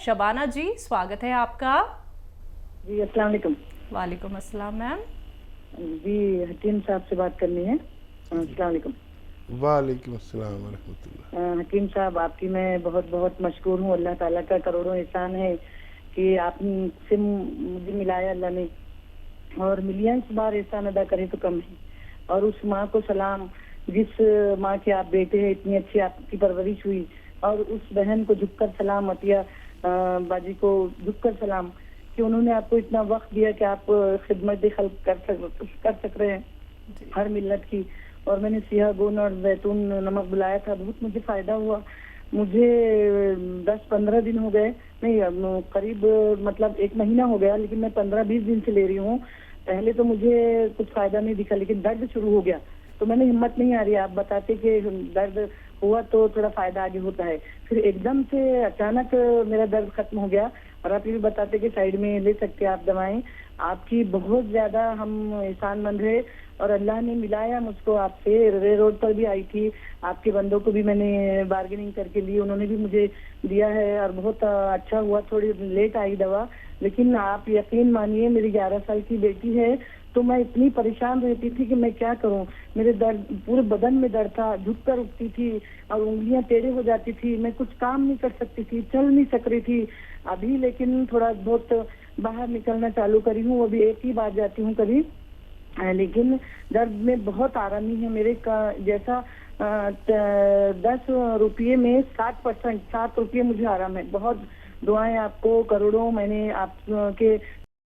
शबाना जी, स्वागत है आपका। जी अस्सलाम वालेकुम। वालेकुम अस्सलाम मैम। जी हकीम साहब से बात करनी है। अस्सलाम वालेकुम। वालेकुम अस्सलाम वरहमतुल्लाह। हकीम साहब आपकी मैं बहुत बहुत मशकूर हूँ। अल्लाह ताला का करोड़ों एहसान है कि आपसे मुझे मिलाया अल्लाह ने, और मिलियंस बार एहसान अदा करे तो कम है। और उस माँ को सलाम जिस माँ के आप बेटे हैं, इतनी अच्छी आपकी परवरिश हुई, और उस बहन को झुककर सलाम, अतिया बाजी को झुककर सलाम कि उन्होंने आपको इतना वक्त दिया कि आप खिदमत खल्क कर सक रहे हैं हर मिल्लत की। और मैंने सिया गोन और जैतून नमक बुलाया था, बहुत मुझे फायदा हुआ। मुझे 10-15 दिन हो गए, नहीं करीब मतलब 1 महीना हो गया, लेकिन मैं 15-20 दिन से ले रही हूँ। पहले तो मुझे कुछ फायदा नहीं दिखा, लेकिन दर्द शुरू हो गया तो मैंने हिम्मत नहीं आ रही। आप बताते कि दर्द हुआ तो थोड़ा फायदा आगे होता है, फिर एकदम से अचानक मेरा दर्द खत्म हो गया। और आप ये भी बताते कि साइड में ले सकते हैं आप दवाएं। आपकी बहुत ज्यादा हम एहसानमंद है, और अल्लाह ने मिलाया मुझको आपसे। रे रोड पर भी आई थी, आपके बंदों को भी मैंने बार्गेनिंग करके ली, उन्होंने भी मुझे दिया है, और बहुत अच्छा हुआ। थोड़ी लेट आई दवा, लेकिन आप यकीन मानिए मेरी 11 साल की बेटी है, तो मैं इतनी परेशान रहती थी कि मैं क्या करूं। मेरे दर्द, पूरे बदन में दर्द था, झुककर उठती थी और उंगलियां टेढ़े हो जाती थी, मैं कुछ काम नहीं कर सकती थी, चल नहीं सक रही थी। अभी लेकिन थोड़ा बहुत बाहर निकलना चालू करी हूँ, अभी 1 ही बार जाती हूँ कभी, लेकिन दर्द में बहुत आरामी है मेरे का। जैसा 10 रुपये में 60%, 7 रुपये मुझे आराम है। बहुत दुआएं आपको करोड़ों। मैंने आपके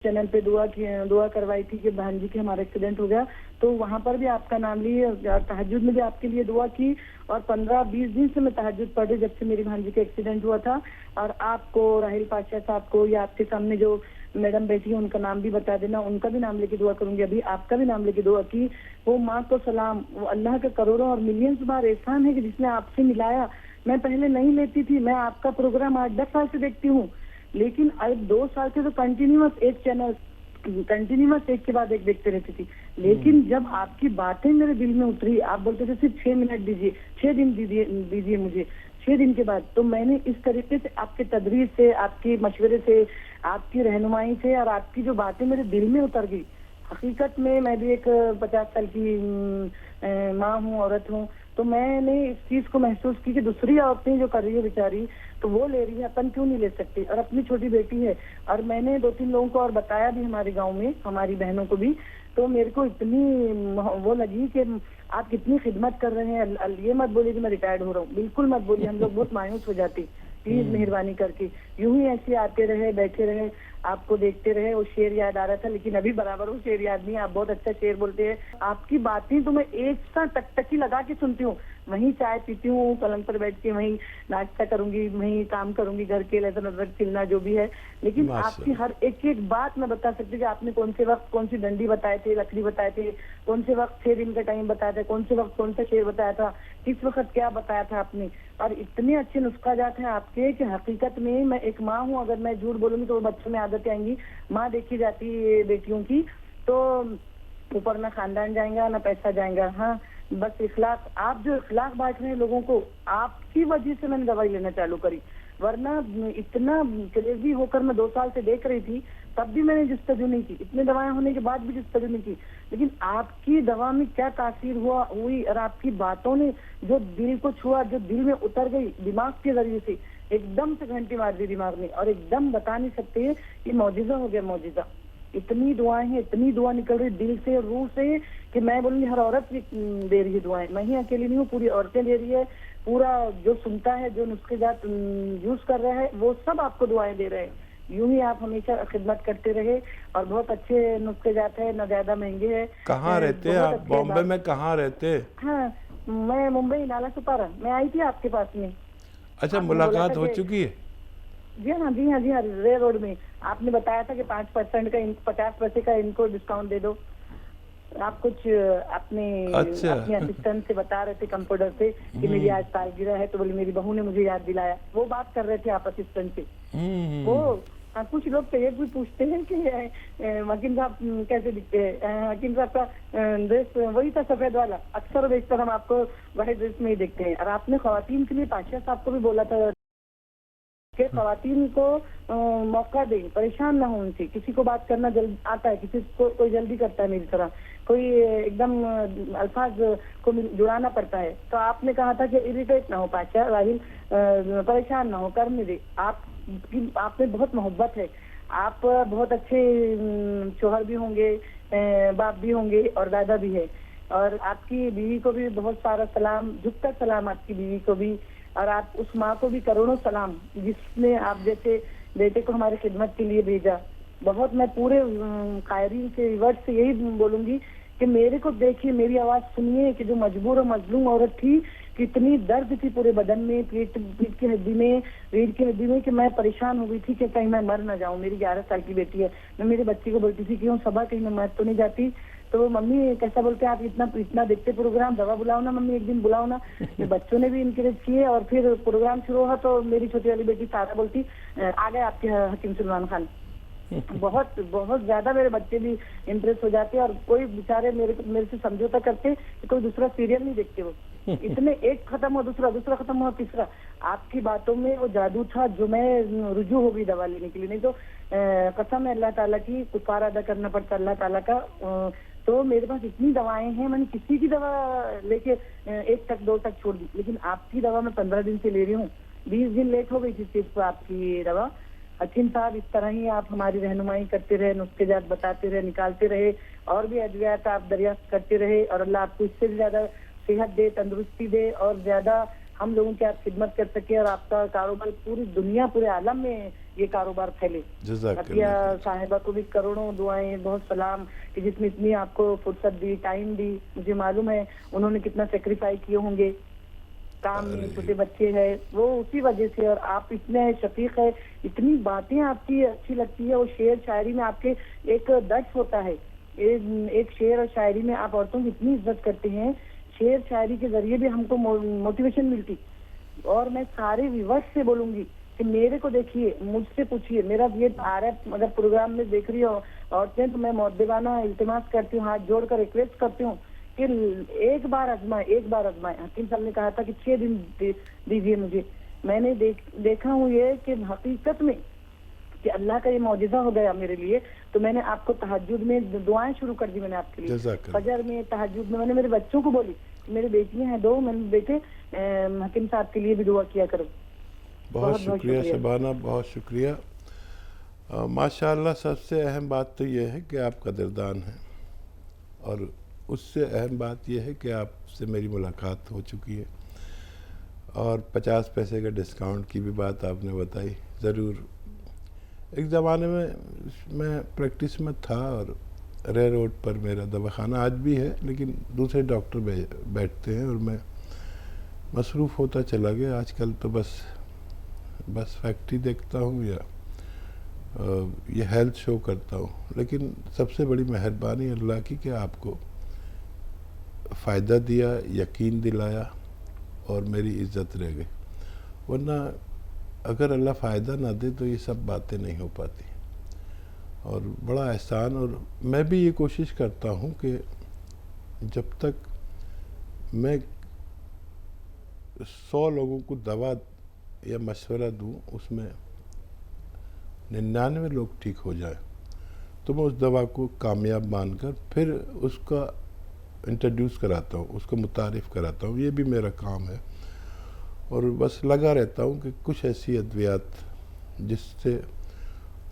चैनल पे दुआ करवाई थी कि बहन जी के हमारा एक्सीडेंट हो गया, तो वहां पर भी आपका नाम लिए, तहज्जुद में भी आपके लिए दुआ की। और 15-20 दिन से मैं तहज्जुद पढ़ रही जब से मेरी बहन जी का एक्सीडेंट हुआ था। और आपको, राहिल पाशा साहब को, या आपके सामने जो मैडम बैठी है उनका नाम भी बता देना, उनका भी नाम लेके दुआ करूंगी। अभी आपका भी नाम लेके दुआ की। वो माँ को सलाम, वो अल्लाह का करोड़ों और मिलियंस बार एहसान है कि जिसने आपसे मिलाया। मैं पहले नहीं लेती थी, मैं आपका प्रोग्राम 8-10 साल से देखती हूँ, लेकिन अब 2 साल से तो कंटिन्यूअस एक चैनल, कंटिन्यूअस एक के बाद एक देखते रहती थी। लेकिन जब आपकी बातें मेरे दिल में उतरी, आप बोलते थे सिर्फ 6 मिनट दीजिए, 6 दिन दीजिए मुझे, 6 दिन के बाद, तो मैंने इस तरीके से आपके तदरीस से, आपके मशवरे से, आपकी रहनुमाई से, और आपकी जो बातें मेरे दिल में उतर गई। हकीकत में मैं भी एक 50 साल की माँ हूँ, औरत हूँ, तो मैंने इस चीज को महसूस की कि दूसरी औरतें जो कर रही है बेचारी, तो वो ले रही है, अपन क्यों नहीं ले सकते। और अपनी छोटी बेटी है, और मैंने 2-3 लोगों को और बताया भी हमारे गांव में, हमारी बहनों को भी, तो मेरे को इतनी वो लगी कि आप कितनी खिदमत कर रहे हैं। ये मत बोलिए कि मैं रिटायर्ड हो रहा हूँ, बिल्कुल मत बोलिए, हम लोग बहुत मायूस हो जाते। प्लीज मेहरबानी करके यूं ही ऐसे आते रहे, बैठे रहे, आपको देखते रहे। वो शेर याद आ रहा था, लेकिन अभी बराबर वो शेर याद नहीं। आप बहुत अच्छा शेर बोलते हैं, आपकी बातें तो मैं एक साथ टकटकी लगा के सुनती हूँ। वहीं चाय पीती हूँ, पलंग पर बैठ के वहीं नाश्ता करूंगी, वहीं काम करूंगी घर के, लहसुन अदरक छिलना जो भी है। लेकिन आपकी हर एक एक बात मैं बता सकती हूँ कि आपने कौन से वक्त कौन सी डंडी बताए थे, लकड़ी बताए थे, कौन से वक्त 6 दिन का टाइम बताया था, कौन से वक्त कौन सा शेर बताया था, किस वक्त क्या बताया था आपने। और इतने अच्छे नुस्खा जात हैं आपके कि हकीकत में मैं एक माँ हूँ, अगर मैं झूठ बोलूंगी तो बच्चों में आदतें आएंगी। माँ देखी जाती है बेटियों की, तो ऊपर ना खानदान जाएगा ना पैसा जाएगा। हाँ, बस इखलाक, आप जो इखलाक बांट रहे हैं लोगों को, आपकी वजह से मैंने दवाई लेना चालू करी। वरना इतना क्रेजी होकर मैं 2 साल से देख रही थी, तब भी मैंने जिस्तजू नहीं की, इतने दवाएं होने के बाद भी जिस्तजू नहीं की। लेकिन आपकी दवा में क्या तासीर हुई, और आपकी बातों ने जो दिल को छुआ, जो दिल में उतर गई दिमाग के जरिए से, एकदम से घंटी मार दी दिमाग में, और एकदम बता नहीं सकते कि मौजिजा हो गया, मौजिजा। इतनी दुआएं हैं, इतनी दुआ निकल रही दिल से, रूह से, कि मैं बोलूंगी हर औरत दे रही है दुआएं। मैं ही अकेली नहीं हूँ, पूरी औरतें दे रही है। पूरा जो सुनता है, जो नुस्खे जात यूज कर रहा है, वो सब आपको दुआएं दे रहे हैं। यूं ही आप हमेशा खिदमत करते रहे, और बहुत अच्छे नुस्खे जाते हैं, न ज्यादा महंगे है। कहाँ रहते हैं आप? बॉम्बे में कहाँ रहते? हाँ, मैं मुंबई नाला सुपारा, मैं आई थी आपके पास में। अच्छा, मुलाकात हो चुकी है? जी हाँ, जी हाँ, जी हाँ, रे रोड में। आपने बताया था कि 5% का 50 पैसे का इनको डिस्काउंट दे दो। आप कुछ अपने अच्छा। अपने असिस्टेंट से बता रहे थे, कंप्यूटर से, कि मेरी आज सालगिरह है, तो बोले मेरी बहू ने मुझे याद दिलाया। वो बात कर रहे थे आप असिस्टेंट से। वो कुछ लोग तो ये भी पूछते हैं कि हकीम साहब कैसे दिखते हैं। हकीम साहब का ड्रेस वही था, सफेद वाला। अक्सर बेशतर हम आपको वाइट ड्रेस में ही देखते हैं। और आपने ख्वातीन के लिए पाशा साहब को भी बोला था कि खवातीन को मौका दें, परेशान ना हो उनसे। किसी को बात करना जल्दी आता है, किसी को कोई जल्दी करता है मेरी तरह, कोई एकदम अल्फाज को जुड़ाना पड़ता है। तो आपने कहा था कि इरिटेट ना हो पाचा राहिल, परेशान ना हो, करने दे। आपने बहुत मोहब्बत है, आप बहुत अच्छे शोहर भी होंगे, बाप भी होंगे और दादा भी है। और आपकी बीवी को भी बहुत सारा सलाम, झुककर सलाम आपकी बीवी को भी, और आप उस माँ को भी करोड़ों सलाम जिसने आप जैसे बेटे को हमारी खिदमत के लिए भेजा। बहुत मैं पूरे कायरीन के वर्ड से यही बोलूंगी कि मेरे को देखिए, मेरी आवाज सुनिए कि जो मजबूर और मजलूम औरत थी, कितनी दर्द थी पूरे बदन में, पीठ की हड्डी में, रीढ़ की हड्डी में, कि मैं परेशान हो गई थी कि कहीं मैं मर ना जाऊं। मेरी 11 साल की बेटी है, मैं मेरे बच्चे को बोलती थी क्यों सबा कहीं मैं मर तो नहीं जाती। तो वो मम्मी कैसा बोलते आप इतना देखते प्रोग्राम, दवा बुलाओ ना मम्मी, एक दिन बुलाओ ना। ये बच्चों ने भी इनकरेज किए और फिर प्रोग्राम शुरू हुआ तो मेरी छोटी वाली बेटी सारा बोलती आ गए आपके हकीम सलमान खान। बहुत बहुत ज्यादा मेरे बच्चे भी इम्प्रेस हो जाते और कोई बेचारे मेरे से समझौता करते कि कोई दूसरा सीरियल नहीं देखते वो। इतने एक खत्म हुआ दूसरा खत्म हुआ तीसरा। आपकी बातों में वो जादू था जो मैं रुजू हो गई दवा लेने के लिए। नहीं तो कसम है अल्लाह ताला की, कुफारा अदा करना पड़ता अल्लाह ताला का। तो मेरे पास इतनी दवाएं हैं, मैंने किसी की दवा लेके 1 तक 2 तक छोड़ दी, लेकिन आपकी दवा मैं 15 दिन से ले रही हूँ। 20 दिन लेट हो गई थी सिर्फ आपकी दवा। हकीम साहब, इस तरह ही आप हमारी रहनुमाई करते रहे, नुस्खे जात बताते रहे, निकालते रहे, और भी अद्वियात आप दरियाफ्त करते रहे, और अल्लाह आपको इससे भी ज्यादा सेहत दे, तंदुरुस्ती दे, और ज्यादा हम लोगों की आप खिदमत कर सके, और आपका कारोबार पूरी दुनिया, पूरे आलम में ये कारोबार फैले। अतिया साहिबा को भी करोड़ों दुआएं, बहुत सलाम कि जिसने इतनी आपको फुर्सत दी, टाइम दी। मुझे मालूम है उन्होंने कितना सेक्रीफाइस किए होंगे, काम में छोटे बच्चे हैं, वो उसी वजह से। और आप इतने शफीक है, इतनी बातें आपकी अच्छी लगती है। वो शेर शायरी में आपके एक दर्ज होता है, एक शेर और शायरी में आप औरतों की इतनी इज्जत करते हैं। शेर शायरी के जरिए भी हमको मोटिवेशन मिलती। और मैं सारे व्यूअर्स से बोलूंगी कि मेरे को देखिए, मुझसे पूछिए, मेरा ये आ रहा है, अगर प्रोग्राम में देख रही हो औरतें तो मैं मुअद्दिबाना इल्तिमास करती हूँ, हाथ जोड़कर रिक्वेस्ट करती हूँ कि एक बार आजमाए। हकीम साहब ने कहा था कि 6 दिन दीजिए मुझे। मैंने देखा हूँ ये कि हकीकत में कि अल्लाह का ये मौजिज़ा हो गया मेरे लिए। तो मैंने आपको तहज्जुद में दुआएं शुरू कर दी मैंने आपके लिए, फजर में, तहज्जुद में। मैंने मेरे बच्चों को बोली, मेरे बेटियां हैं 2, मैंने बेटे हकीम साहब के लिए भी दुआ किया करो। बहुत शुक्रिया शबाना, बहुत शुक्रिया। माशाअल्लाह, सबसे अहम बात तो ये है कि आप कदरदान हैं, और उससे अहम बात यह है कि आपसे मेरी मुलाकात हो चुकी है, और 50 पैसे का डिस्काउंट की भी बात आपने बताई। ज़रूर, एक ज़माने में मैं प्रैक्टिस में था और रे रोड पर मेरा दवाखाना आज भी है, लेकिन दूसरे डॉक्टर बैठते हैं और मैं मसरूफ़ होता चला गया। आजकल तो बस फैक्ट्री देखता हूँ या ये हेल्थ शो करता हूँ। लेकिन सबसे बड़ी मेहरबानी अल्लाह की कि आपको फ़ायदा दिया, यकीन दिलाया, और मेरी इज़्ज़त रह गई। वरना अगर अल्लाह फ़ायदा ना दे तो ये सब बातें नहीं हो पाती। और बड़ा एहसान, और मैं भी ये कोशिश करता हूँ कि जब तक मैं 100 लोगों को दवा या मशवरा दूँ, उसमें 99 लोग ठीक हो जाए तो मैं उस दवा को कामयाब मानकर फिर उसका इंट्रोड्यूस कराता हूँ, उसको मुतारिफ़ कराता हूँ। ये भी मेरा काम है, और बस लगा रहता हूँ कि कुछ ऐसी अद्वियात जिससे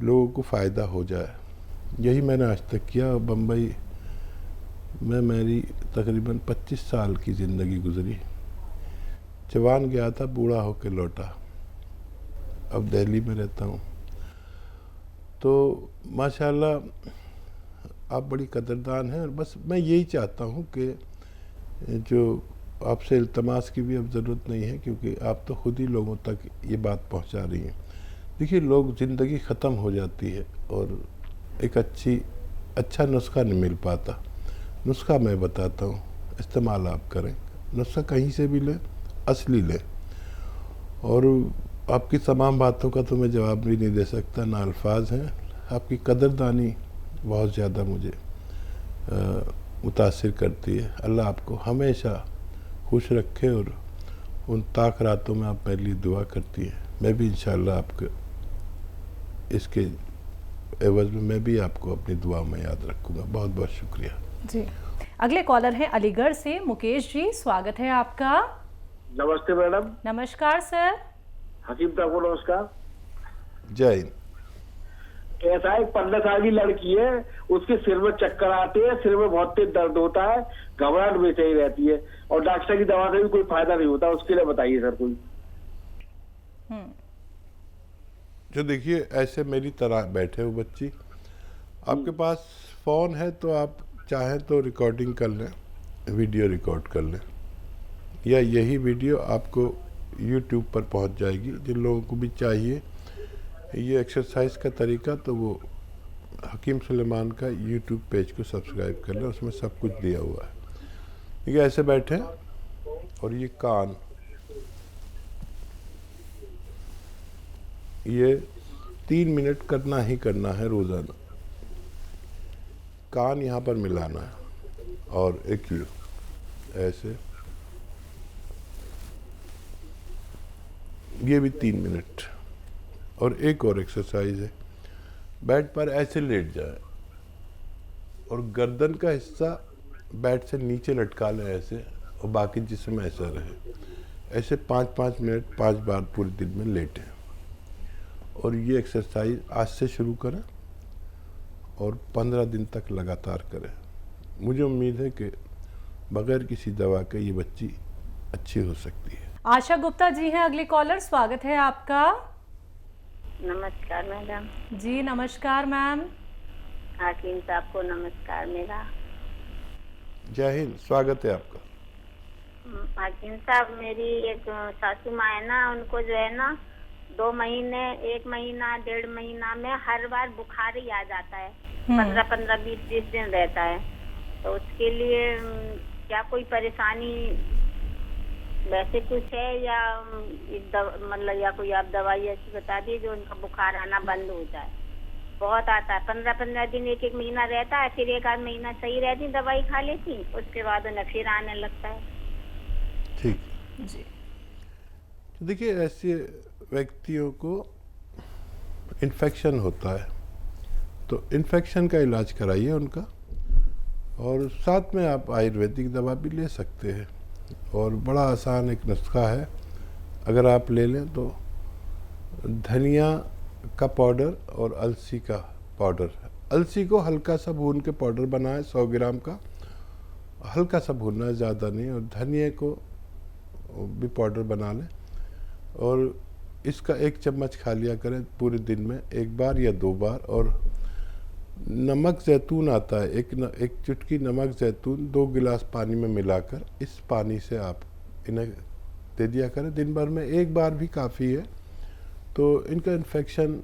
लोगों को फ़ायदा हो जाए। यही मैंने आज तक किया। बम्बई में मेरी तकरीबन 25 साल की ज़िंदगी गुजरी। जवान गया था, बूढ़ा होकर लौटा, अब दिल्ली में रहता हूँ। तो माशाल्लाह आप बड़ी कदरदान हैं, और बस मैं यही चाहता हूँ कि जो आपसे इल्तमास की भी अब ज़रूरत नहीं है, क्योंकि आप तो ख़ुद ही लोगों तक ये बात पहुँचा रही हैं। देखिए, लोग ज़िंदगी ख़त्म हो जाती है और एक अच्छा नुस्खा नहीं मिल पाता। नुस्खा मैं बताता हूँ, इस्तेमाल आप करें। नुस्खा कहीं से भी लें, असली लें। और आपकी तमाम बातों का तो मैं जवाब भी नहीं दे सकता, ना अल्फाज हैं। आपकी कदरदानी बहुत ज़्यादा मुझे मुतासिर करती है। अल्लाह आपको हमेशा खुश रखे, और उन ताक रातों में आप मेरे लिए दुआ करती हैं। मैं भी इंशाल्लाह आपके इसके एवज में मैं भी आपको अपनी दुआ में याद रखूँगा। बहुत बहुत शुक्रिया जी। अगले कॉलर हैं अलीगढ़ से मुकेश जी, स्वागत है आपका। नमस्ते मैडम। नमस्कार सर। हकीम ठाकुर नमस्कार। जय हिंद। ऐसा एक 15 साल की लड़की है, उसके सिर में चक्कर आते हैं, सिर में बहुत तेज दर्द होता है, घबराहट बेचैनी रहती है और डॉक्टर की दवा से भी कोई फायदा नहीं होता। उसके लिए बताइए सर कोई। जो देखिए ऐसे मेरी तरह बैठे हो बच्ची, आपके पास फ़ोन है तो आप चाहें तो रिकॉर्डिंग कर लें, वीडियो रिकॉर्ड कर लें, या यही वीडियो आपको यूट्यूब पर पहुंच जाएगी। जिन लोगों को भी चाहिए ये एक्सरसाइज का तरीका, तो वो हकीम सुलेमान का यूट्यूब पेज को सब्सक्राइब कर लें, उसमें सब कुछ दिया हुआ है। ठीक है, ऐसे बैठे और ये कान, ये 3 मिनट करना ही करना है रोज़ाना। कान यहाँ पर मिलाना है और एक ये ऐसे, ये भी 3 मिनट। और एक और एक्सरसाइज है, बेड पर ऐसे लेट जाए और गर्दन का हिस्सा बेड से नीचे लटका लें ऐसे, और बाकी जिस्म ऐसा रहे। ऐसे 5-5 मिनट 5 बार पूरे दिन में लेटें। और ये एक्सरसाइज आज से शुरू करें और 15 दिन तक लगातार करें। मुझे उम्मीद है कि बगैर किसी दवा के ये बच्ची अच्छी हो सकती है। आशा गुप्ता जी हैं अगली कॉलर, स्वागत है आपका। नमस्कार मैडम। जी नमस्कार मैम। हाकिम साहब को नमस्कार मेरा। जय हिंद, स्वागत है आपका। हाकिम साहब, मेरी एक सासू माँ है ना, उनको जो है ना 2 महीने, 1 महीना, 1.5 महीना में हर बार बुखार ही आ जाता है। 15-15, 20-20 दिन रहता है। तो उसके लिए क्या कोई परेशानी वैसे कुछ है, या मतलब या कोई आप दवाई ऐसी बता दी जो उनका बुखार आना बंद हो जाए? बहुत आता है, 15-15 दिन, 1-1 महीना रहता है, फिर 1 आध महीना सही रहती, दवाई खा लेती, उसके बाद उन्हें फिर आने लगता है। ठीक जी। तो देखिए, ऐसे व्यक्तियों को इन्फेक्शन होता है, तो इन्फेक्शन का इलाज कराइए उनका, और साथ में आप आयुर्वेदिक दवा भी ले सकते हैं। और बड़ा आसान एक नुस्खा है, अगर आप ले लें तो धनिया का पाउडर और अलसी का पाउडर। अलसी को हल्का सा भून के पाउडर बनाएं, 100 ग्राम का, हल्का सा भूनना है, ज़्यादा नहीं। और धनिया को भी पाउडर बना लें और इसका 1 चम्मच खा लिया करें पूरे दिन में 1 बार या 2 बार। और नमक जैतून आता है, एक चुटकी नमक जैतून 2 गिलास पानी में मिलाकर, इस पानी से आप इन्हें दे दिया करें। दिन भर में 1 बार भी काफ़ी है, तो इनका इन्फेक्शन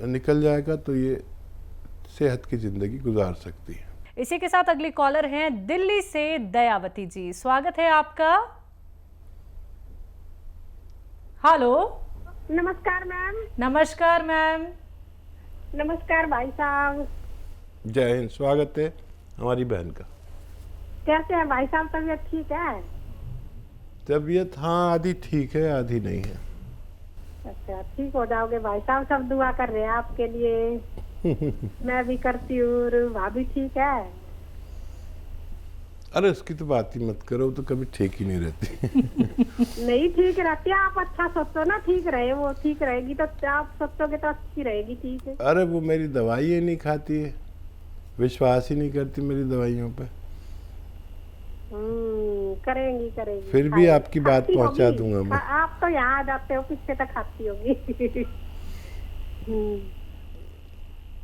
निकल जाएगा, तो ये सेहत की ज़िंदगी गुजार सकती है। इसी के साथ अगली कॉलर हैं दिल्ली से दयावती जी, स्वागत है आपका। हेलो। नमस्कार मैम। नमस्कार मैम। नमस्कार भाई साहब। जय हिंद, स्वागत है हमारी बहन का। कैसे हैं भाई साहब, तबीयत ठीक है? तबीयत हाँ आधी ठीक है, आधी नहीं है। अच्छा, ठीक हो जाओगे भाई साहब, सब दुआ कर रहे हैं आपके लिए। मैं भी करती हूँ। और भाभी ठीक है? अरे उसकी तो बात ही मत करो, तो कभी ठीक ही नहीं रहती। नहीं ठीक रहती है, आप अच्छा सोचो ना, ठीक रहे, वो ठीक रहेगी तो आप सोचोगे तो अच्छी रहेगी। ठीक है। अरे वो मेरी दवाई नहीं खाती है, विश्वास ही नहीं करती मेरी दवाइयों पे। करेंगी करेंगी। फिर भी आपकी बात पहुंचा दूंगा मैं। आप तो यहाँ आ जाते हो, पीछे तक खाती होगी।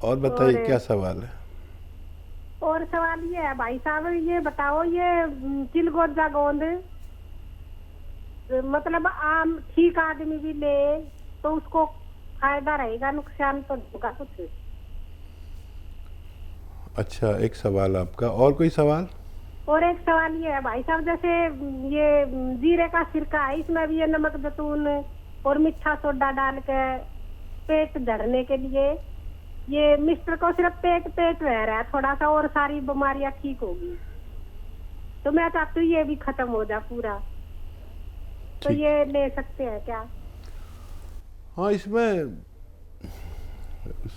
और बताइए क्या सवाल है? और सवाल ये है भाई साहब, ये बताओ, ये चिलगोजा गोंद मतलब आम ठीक आदमी भी ले तो उसको फायदा रहेगा, नुकसान तो होगा कुछ? अच्छा, एक सवाल आपका, और कोई सवाल? और एक सवाल ये है भाई साहब, जैसे ये जीरे का सिरका है, इसमें भी ये नमक जैतून और मीठा सोडा डाल के पेट झड़ने के लिए, ये मिस्टर को सिर्फ पेट रह रहा है थोड़ा सा, और सारी बीमारियां ठीक होगी। तो मैं चाहती हूँ ये भी खत्म हो जाए पूरा, तो ये ले सकते हैं क्या? हाँ, इसमें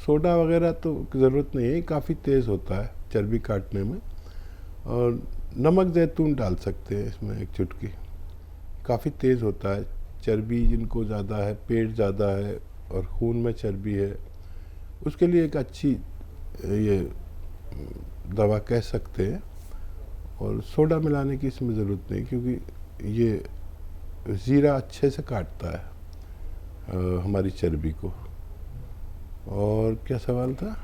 सोडा वगैरह तो ज़रूरत नहीं है, काफ़ी तेज़ होता है चर्बी काटने में। और नमक जैतून डाल सकते हैं इसमें एक चुटकी, काफ़ी तेज़ होता है। चर्बी जिनको ज़्यादा है, पेट ज़्यादा है और खून में चर्बी है, उसके लिए एक अच्छी ये दवा कह सकते हैं। और सोडा मिलाने की इसमें ज़रूरत नहीं, क्योंकि ये ज़ीरा अच्छे से काटता है हमारी चर्बी को। और क्या सवाल था?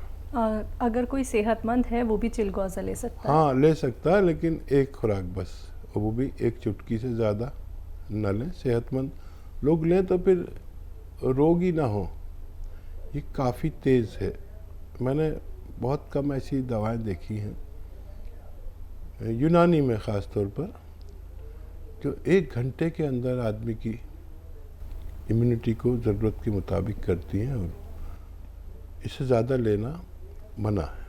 अगर कोई सेहतमंद है वो भी चिलगोज़ा ले सकता है? हाँ, ले सकता है, लेकिन एक खुराक बस, और वो भी एक चुटकी से ज़्यादा न लें। सेहतमंद लोग लें तो फिर रोग ही ना हो। ये काफ़ी तेज़ है, मैंने बहुत कम ऐसी दवाएं देखी हैं यूनानी में ख़ास तौर पर, जो 1 घंटे के अंदर आदमी की इम्यूनिटी को ज़रूरत के मुताबिक करती हैं, और इससे ज़्यादा लेना मना है।